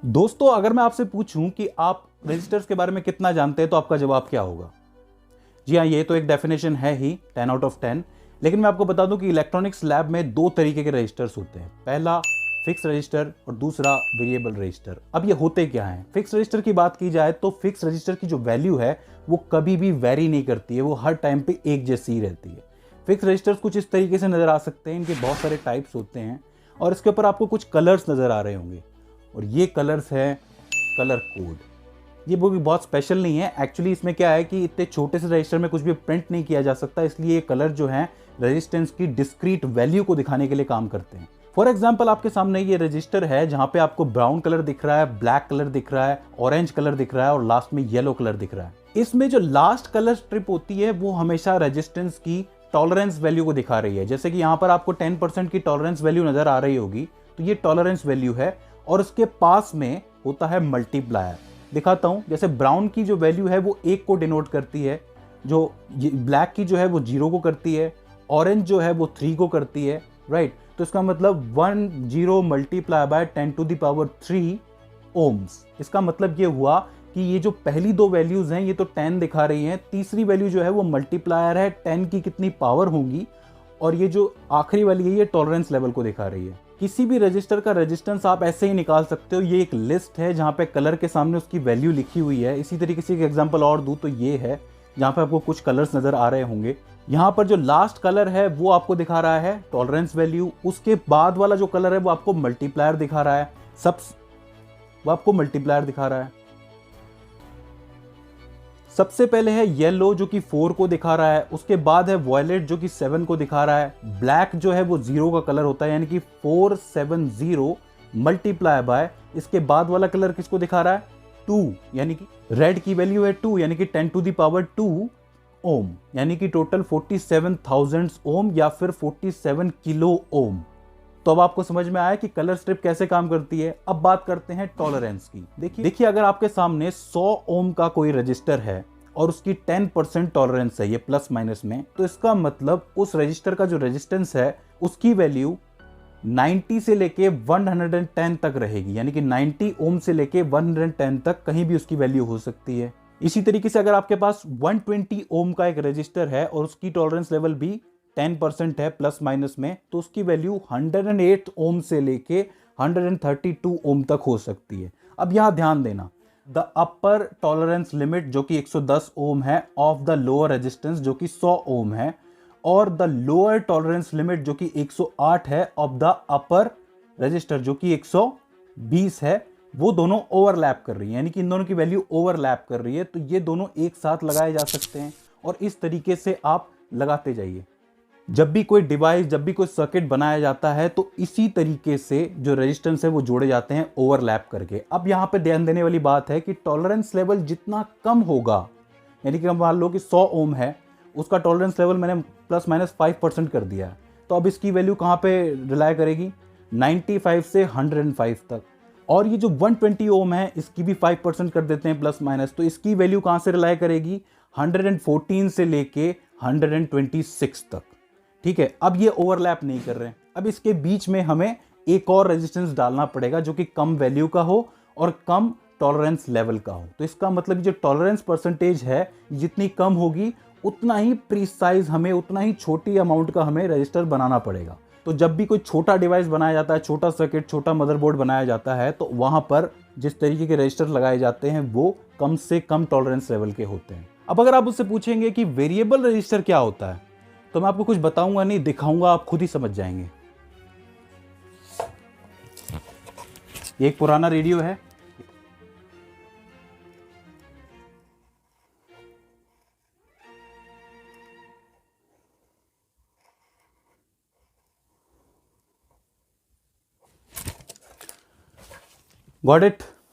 दोस्तों, अगर मैं आपसे पूछूं कि आप रजिस्टर्स के बारे में कितना जानते हैं तो आपका जवाब क्या होगा? जी हाँ, ये तो एक डेफिनेशन है ही 10 आउट ऑफ 10। लेकिन मैं आपको बता दूं कि इलेक्ट्रॉनिक्स लैब में दो तरीके के रजिस्टर्स होते हैं। पहला फिक्स रजिस्टर और दूसरा वेरिएबल रजिस्टर। अब ये होते क्या हैं? फिक्स रजिस्टर की बात की जाए तो फिक्स रजिस्टर की जो वैल्यू है वो कभी भी वेरी नहीं करती है, वो हर टाइम पे एक जैसी ही रहती है। फिक्स रजिस्टर्स कुछ इस तरीके से नजर आ सकते हैं, इनके बहुत सारे टाइप्स होते हैं और इसके ऊपर आपको कुछ कलर्स नजर आ रहे होंगे और ये कलर्स हैं कलर कोड। ये वो भी बहुत स्पेशल नहीं है एक्चुअली। इसमें क्या है कि इतने छोटे से रजिस्टर में कुछ भी प्रिंट नहीं किया जा सकता, इसलिए ये कलर जो है रेजिस्टेंस की डिस्क्रीट वैल्यू को दिखाने के लिए काम करते हैं। फॉर एग्जाम्पल, आपके सामने ये रजिस्टर है जहां पे आपको ब्राउन कलर दिख रहा है, ब्लैक कलर दिख रहा है, ऑरेंज कलर दिख रहा है और लास्ट में येलो कलर दिख रहा है। इसमें जो लास्ट कलर स्ट्रिप होती है वो हमेशा रेजिस्टेंस की टॉलरेंस वैल्यू को दिखा रही है। जैसे कि यहाँ पर आपको 10% की टॉलरेंस वैल्यू नजर आ रही होगी, तो ये टॉलरेंस वैल्यू है और उसके पास में होता है मल्टीप्लायर। दिखाता हूं, जैसे ब्राउन की जो वैल्यू है वो 1 को डिनोट करती है, जो ब्लैक की जो है वो 0 को करती है, ऑरेंज जो है वो 3 को करती है, राइट। तो इसका मतलब 10 मल्टीप्लाई बाय 10⁻³ ओम्स। इसका मतलब ये हुआ कि ये जो पहली दो वैल्यूज हैं ये तो 10 दिखा रही हैं, तीसरी वैल्यू जो है वो मल्टीप्लायर है, 10 की कितनी पावर होंगी, और ये जो आखिरी वाली है ये टॉलरेंस लेवल को दिखा रही है। किसी भी रजिस्टर का रेजिस्टेंस आप ऐसे ही निकाल सकते हो। ये एक लिस्ट है जहाँ पे कलर के सामने उसकी वैल्यू लिखी हुई है। इसी तरीके से एक एग्जांपल और दूं तो ये है जहाँ पे आपको कुछ कलर्स नजर आ रहे होंगे। यहाँ पर जो लास्ट कलर है वो आपको दिखा रहा है टॉलरेंस वैल्यू, उसके बाद वाला जो कलर है वो आपको मल्टीप्लायर दिखा रहा है, वो आपको मल्टीप्लायर दिखा रहा है। सबसे पहले है येलो जो कि 4 को दिखा रहा है, उसके बाद है वॉयलेट जो कि 7 को दिखा रहा है, ब्लैक जो है वो 0 का कलर होता है यानी कि 470 मल्टीप्लाई बाय इसके बाद वाला कलर किसको दिखा रहा है 2, यानी कि रेड की वैल्यू है 2 यानी कि 10⁻² ओम, यानी कि टोटल 47,000 ओम या फिर 47 किलो ओम। तो अब आपको समझ में आया कि कलर स्ट्रिप कैसे काम करती है। अब बात करते हैं टॉलरेंस की। देखिए अगर आपके सामने 100 ओम का कोई रजिस्टर है और उसकी 10% टॉलरेंस है, ये प्लस माइनस में, तो इसका मतलब उस रजिस्टर का जो रेजिस्टेंस है उसकी वैल्यू 90 से लेके 110 तक रहेगी, यानी कि 90 ओम से लेके 110 तक कहीं भी उसकी वैल्यू हो सकती है। इसी तरीके से अगर आपके पास 120 ओम का एक रजिस्टर है और उसकी टॉलरेंस लेवल भी 10% है प्लस माइनस में, तो उसकी वैल्यू 108 ओम से लेके 132 ओम तक हो सकती है। अब यहां ध्यान देना, द अपर टॉलरेंस लिमिट जो कि 110 ओम है ऑफ द लोअर रेजिस्टेंस जो कि 100 ओम है, और द लोअर टॉलरेंस लिमिट जो कि 108 है ऑफ द अपर रजिस्टर जो कि 120 है, वो दोनों ओवरलैप कर रही है, यानी कि इन दोनों की वैल्यू ओवरलैप कर रही है। तो ये दोनों एक साथ लगाए जा सकते हैं और इस तरीके से आप लगाते जाइए। जब भी कोई डिवाइस, जब भी कोई सर्किट बनाया जाता है तो इसी तरीके से जो रेजिस्टेंस है वो जोड़े जाते हैं ओवरलैप करके। अब यहाँ पे ध्यान देने वाली बात है कि टॉलरेंस लेवल जितना कम होगा, यानी कि मान लो कि 100 ओम है, उसका टॉलरेंस लेवल मैंने प्लस माइनस 5% कर दिया है, तो अब इसकी वैल्यू कहाँ पे रिलाय करेगी 95 से 105 तक। और ये जो 120 ओम है इसकी भी 5% कर देते हैं प्लस माइनस, तो इसकी वैल्यू कहाँ से रिलाय करेगी 114 से लेके 126 तक। ठीक है, अब ये ओवरलैप नहीं कर रहे हैं। अब इसके बीच में हमें एक और रेजिस्टेंस डालना पड़ेगा जो कि कम वैल्यू का हो और कम टॉलरेंस लेवल का हो। तो इसका मतलब जो टॉलरेंस परसेंटेज है जितनी कम होगी उतना ही प्रीसाइज हमें, उतना ही छोटी अमाउंट का हमें रजिस्टर बनाना पड़ेगा। तो जब भी कोई छोटा डिवाइस बनाया जाता है, छोटा सर्किट, छोटा मदरबोर्ड बनाया जाता है, तो वहां पर जिस तरीके के रजिस्टर लगाए जाते हैं वो कम से कम टॉलरेंस लेवल के होते हैं। अब अगर आप उससे पूछेंगे कि वेरिएबल रजिस्टर क्या होता है, तो मैं आपको कुछ बताऊंगा नहीं, दिखाऊंगा, आप खुद ही समझ जाएंगे। ये एक पुराना रेडियो है, गॉट इट।